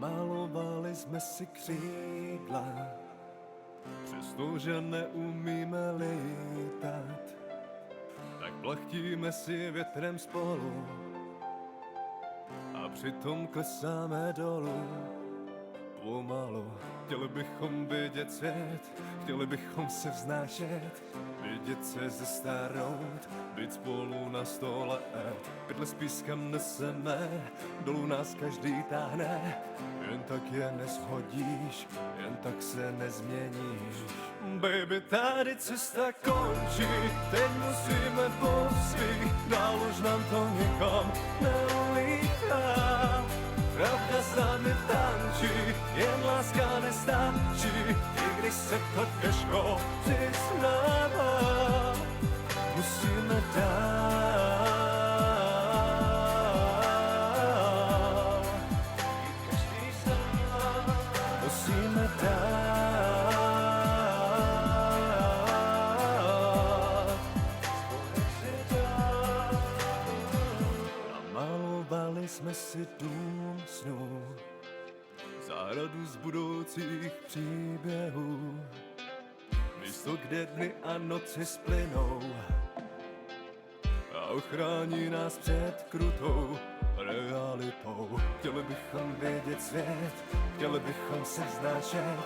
Namalovali jsme si křídla, přestože neumíme lítat, tak plachtíme si větrem spolu a přitom klesáme dolů pomalu. Chtěli bychom vidět svět, chtěli bychom se vznášet, vidět se zestárnout, být spolu na stole. Pytle s pískem neseme, dolů nás každý táhne, jen tak je neshodíš, jen tak se nezměníš. Baby, tady cesta končí, teď musíme po svých, dál už nám to nikam neulítá. Pravda s námi tančí, jen láska nestačí, i když se to těžko přiznává. Musíme dál, každý sám, musíme dál, namalovali jsme si dům snů, zahradu z budoucích příběhů, místo, kde dny a noci splynou a ochrání nás před krutou realitou. Chtěli bychom vidět svět, chtěli bychom se vznášet,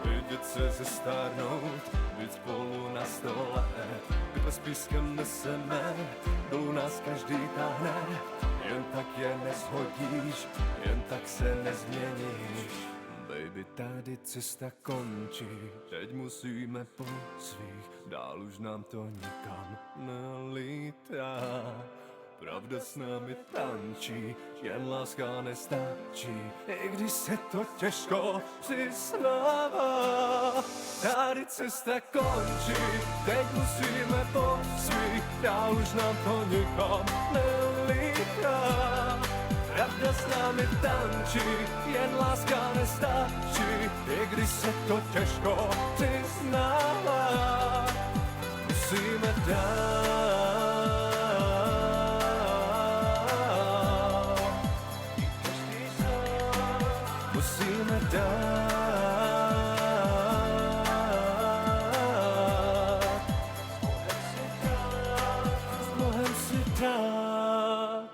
vidět se zestárnout, být spolu na stole. Pytle s pískem neseme, dolů nás každý táhne, jen tak je neshodíš, jen tak se nezměníš. Baby, tady cesta končí, teď musíme po svých, dál už nám to nikam nelítá. Pravda s námi tančí, jen láska nestačí, i když se to těžko přiznává. Tady cesta končí, teď musíme po svých, dál už nám to nikam nelítá. Pravda s námi tančí, jen láska nestačí, i když se to těžko přiznává. Musíme dál, musíme dál, s Bohem si dát.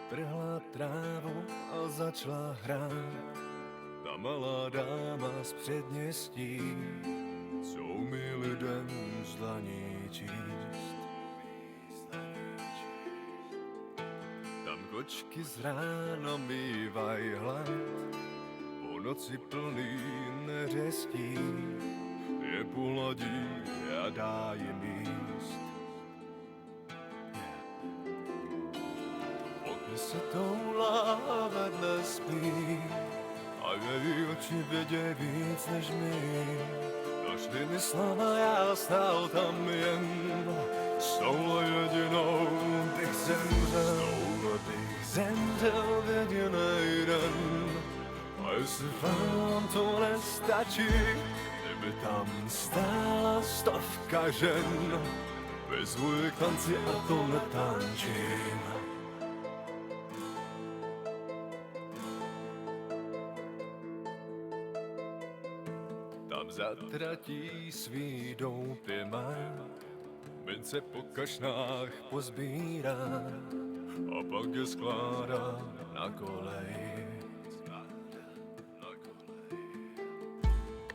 Utrhla trávu a začala hrát ta malá dáma z předměstí, co umí lidem z dlaní číst. Tam kočky z rána mývaj hlad, po noci plný neřestí, je pohladí a dá jim jíst. Se toulá vedle spí a její oči vědě víc než my. Došly mi slova, já stál tam jen, s touhle jedinou bych zemřel v jedinej den. A jestli vám to nestačí, kdyby tam stála stovka žen, vyzvu je k tanci a to netančím. Tam zatratí svý doupy má, mince po kašnách pozbírá a pak je skládá na kolej.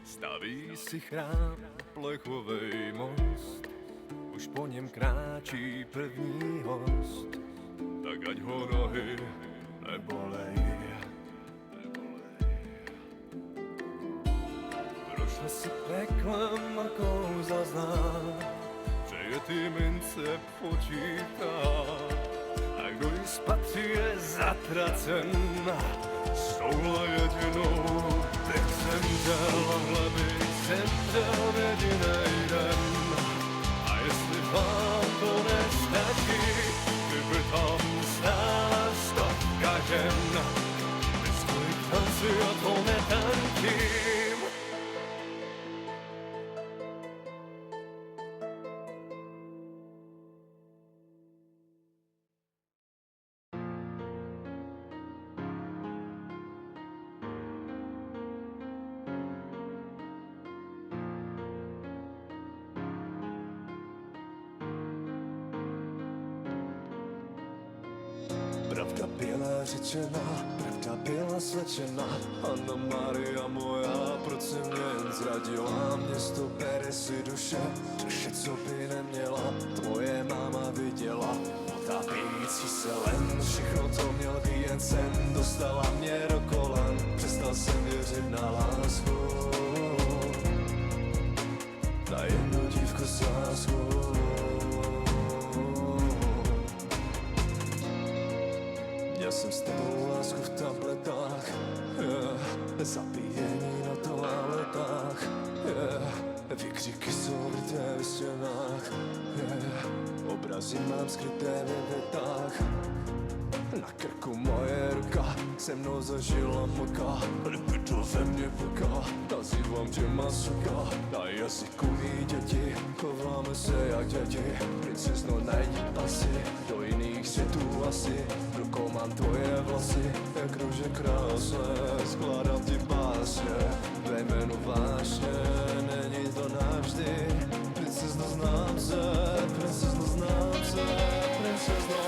Staví si chrám, plechovej most, už po něm kráčí první host, tak ať ho nohy nebolej. Prošla si peklem a kouzla zná, že je ty mince počítá. A kdo jí spatří, je zatracen, s touhle jedinou bych zemřel, hle bych zemřel v jedinej den. A jestli vám to nestačí, kdyby tam stála stovka žen, bez kvůli tanci a to netančí. byla řečena, pravda byla slečena. Anna Maria moja, proč si mě jen zradila? Město bere si duše, co by neměla. Tvoje máma viděla, potápějící se len. Všechno to měl být jen sen, dostala mě do kolen. Přestal jsem věřit na lásku, na jednu dívku s láskou. Měl jsem s tebou lásku v tabletách, zapíjení na toaletách, výkřiky jsou vrté v stěnách, obrazy mám skryté ve větách. Na krku moje ruka se mnou zažila mlka, to ve mně puká, nazývám tě masuka. Na jazyku jí děti, chováme se jak děti. Princezno, najdi pasy, do jiných světů asi. V rukou mám tvoje vlasy, jak růže krásné. Skládám ti básně, ve jménu vášně. Není to navždy, princezno, znám se. Princezno, znám se, princezno.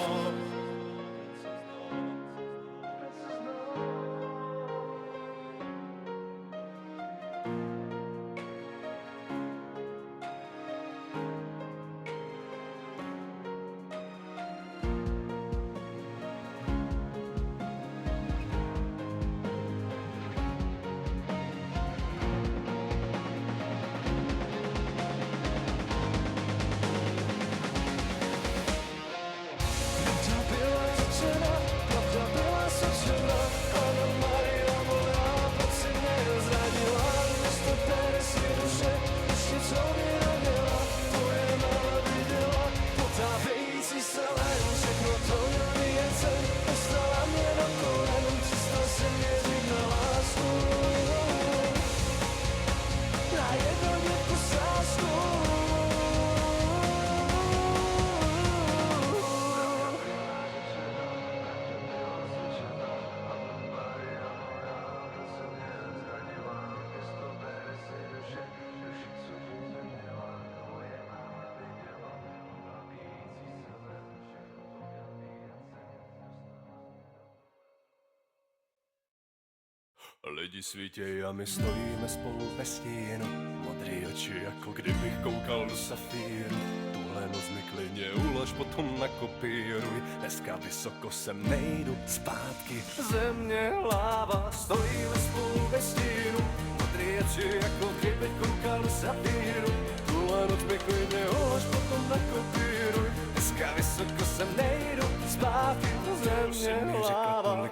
Lidi svítějí a my stojíme spolu ve stínu. Modrý oči, jako kdybych koukal do safíru. Tuhle noc mi klidně ulož, potom nakopíruj. Dneska vysoko sem nejdu zpátky. Země, láva, stojíme spolu ve stínu. Modrý oči, jako kdybych koukal do safíru. Tuhle noc mi klidně ulož, potom nakopíruj. Dneska vysoko sem nejdu zpátky. Země, láva,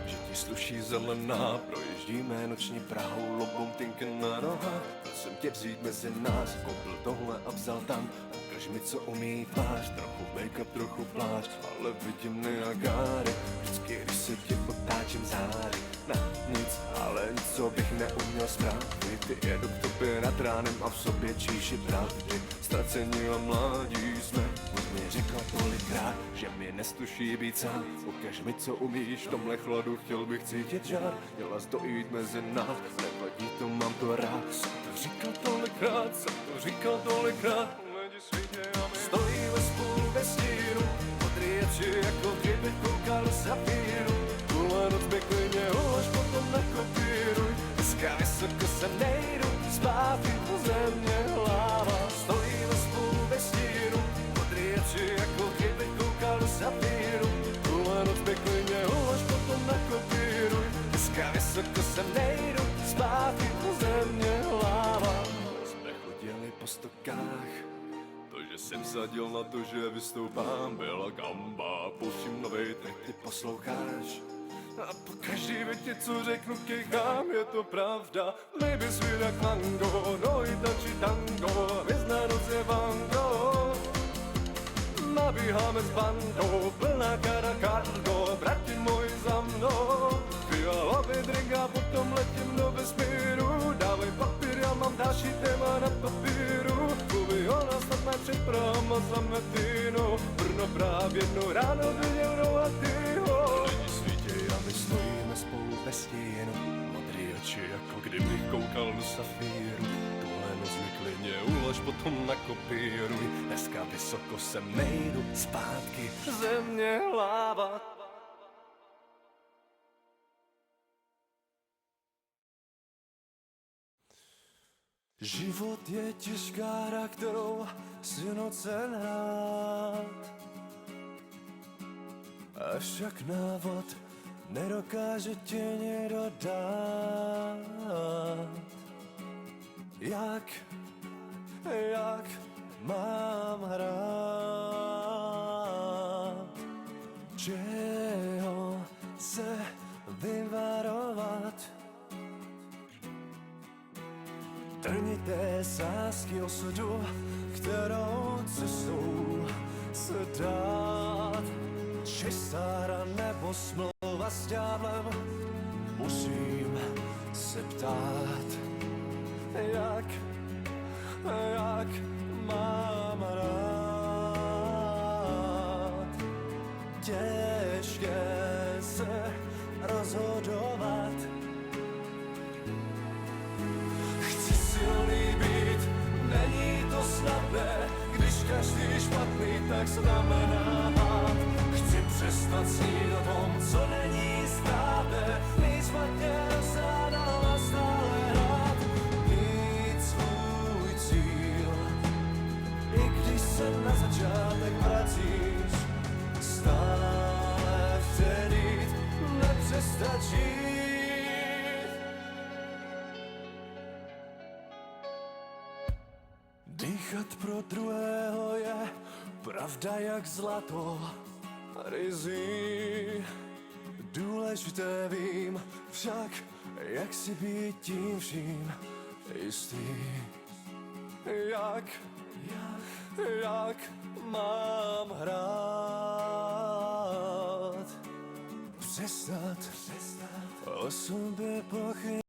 že ti sluší zelená. Projíždíme noční Prahou, lobou tynky na nohách. Chtěl jsem tě vzít mezi nás, koupil tohle a vzal tam. Ukaž mi, co umí tvář, trochu make-up, trochu pláč. Ale vidím Niagary, vždycky, když se tě otáčím zády. Na nic, ale nic, co bych neuměl správit. Ty jedu k tobě nad ránem a v sobě číši pravdy. Ztracení a mládí jsme, už mi řekla tolikrát, že mi nestuší být sám. Ukaž mi, co umíš, v tomhle chladu chtěl bych cítit žár. Měla jsi dojít mezi nás, nevadí to, mám to rád. Jsem to říkal tolikrát, lidi svítěj a my stojíme spolu ve stínu. Modrý oči, jako kdybych koukal do safíru. Tuhle noc mi klidně ulož, potom nakopíruj. Dneska vysoko se nejdu zpátky po země, láva. Stojíme spolu ve stínu. Modrý oči, jako kdybych koukal do safíru. Tuhle noc mi klidně ulož, potom nakopíruj. Dneska vysoko se nejdu zpátky po země, láva. Jsme chodili po stokách, to, že jsem sadil na to, že vystoupám, byla gamba. Pouštím novej track, ty posloucháš. A po každý větě, co řeknu, kejchám, je to pravda. Baby sweet jak mango, nohy tačí tango, hvězdná noc je vango. Nabíháme s bandou, plná cara cargo, brati moji za mnou. Fialový drink a potom letím do vesmíru. Dávej papír, já mám další téma na papíru. Mluví o nás snad mé před Prahom a Zametínou. Brno právě jednou ráno viděl rohatýho. Lidi svítěj a my stojíme spolu ve stínu. Modrý oči, jako kdybych koukal do safíru. Tuhle noc mi klidně ulož, potom nakopíruj. Dneska vysoko sem nejdu zpátky. Země, láva. Život je těžká hra, kterou si nocen hrát. Avšak návod nedokáže ti někdo dát. Jak mám hrát? Čeho se vyvarovat? Trnité sásky osudu, kterou cestou se dát. Čistá hra nebo smlouva s ďáblem, musím se ptát. Jak mám rád? Těžké se rozhodovat. Chci silný být, není to snadné, když každý špatný tak znamená hád. Chci přestat snít o tom, co není správné, mít špatně rozsádat a stále hrát. Mít svůj cíl, i když se na začátek vracíš, stále vtedy nepřestat žít. Dýchat pro druhého je pravda jak zlato. Rizí důležité vím, však jak si být tím vším jistý. Jak mám hrát? Přestat o sobě pochybovat.